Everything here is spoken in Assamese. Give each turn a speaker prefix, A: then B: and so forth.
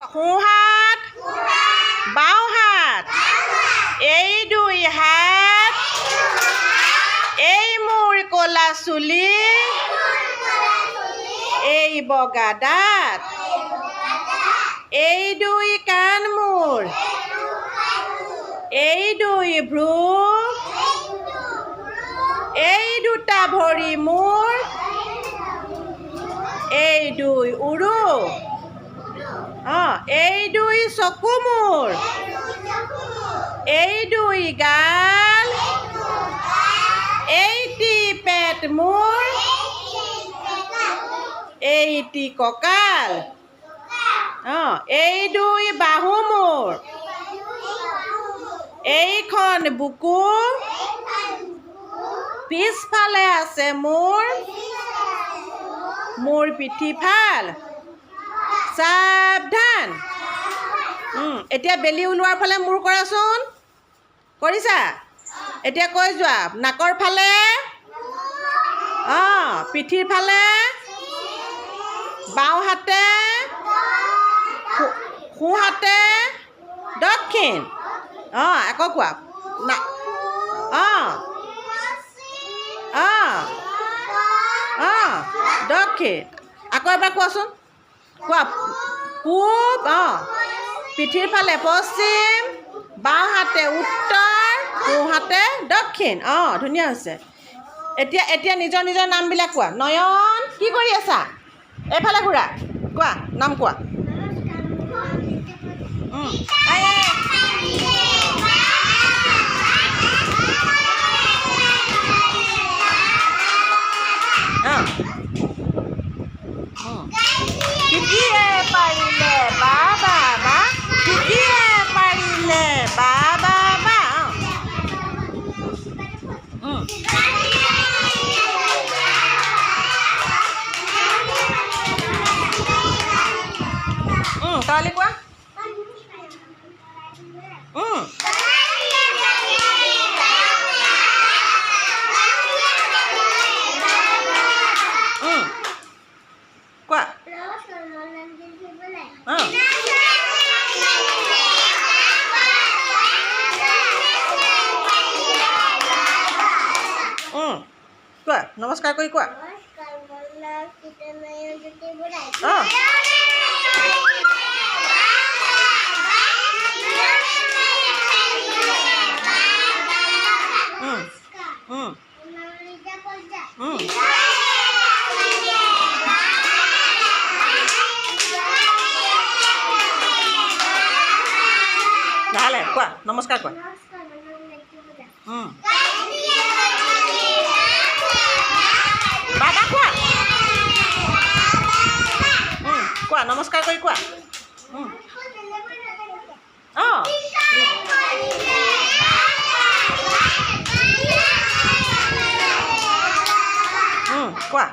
A: সোঁহাত বাওঁহাত এই দুই হাত এই মোৰ ক'লা চুলি এই বগা দাঁত এই দুই কাণ মোৰ এই দুই ভ্ৰু এই দুটা ভৰি মোৰ এই দুই উৰু এই দুই চকু মোৰ এই দুই গাল এইটি পেট মোৰ এইটি কঁকাল এই দুই বাহু মোৰ এইখন বুকু পিছফালে আছে মোৰ পিঠিফাল সাৱধান এতিয়া বেলি ওলোৱাৰ ফালে মূৰ কৰাচোন কৰিছা এতিয়া কৈ যোৱা নাকৰ ফালে পিঠিৰ ফালে বাওঁ হাতে সোঁ হাতে দক্ষিণ আকৌ কোৱা না দক্ষিণ আকৌ এবাৰ কোৱাচোন কোৱা পূব পিঠিৰ ফালে পশ্চিম বাওঁ হাতে উত্তৰ সোঁ হাতে দক্ষিণ ধুনীয়া হৈছে এতিয়া এতিয়া নিজৰ নিজৰ নামবিলাক কোৱা নয়ন কি কৰি আছা এইফালে ঘূৰা কোৱা নাম কোৱা কিকিয়ে পাৰিলে বা বা বা কিকিয়ে পাৰিলে বা বা বা তৰালি কোৱা কোৱা কোৱা নমস্কাৰ কৰি কোৱা ভালে কোৱা নমস্কাৰ কোৱা বাবা কোৱা কোৱা নমস্কাৰ কৰি কোৱা কোৱা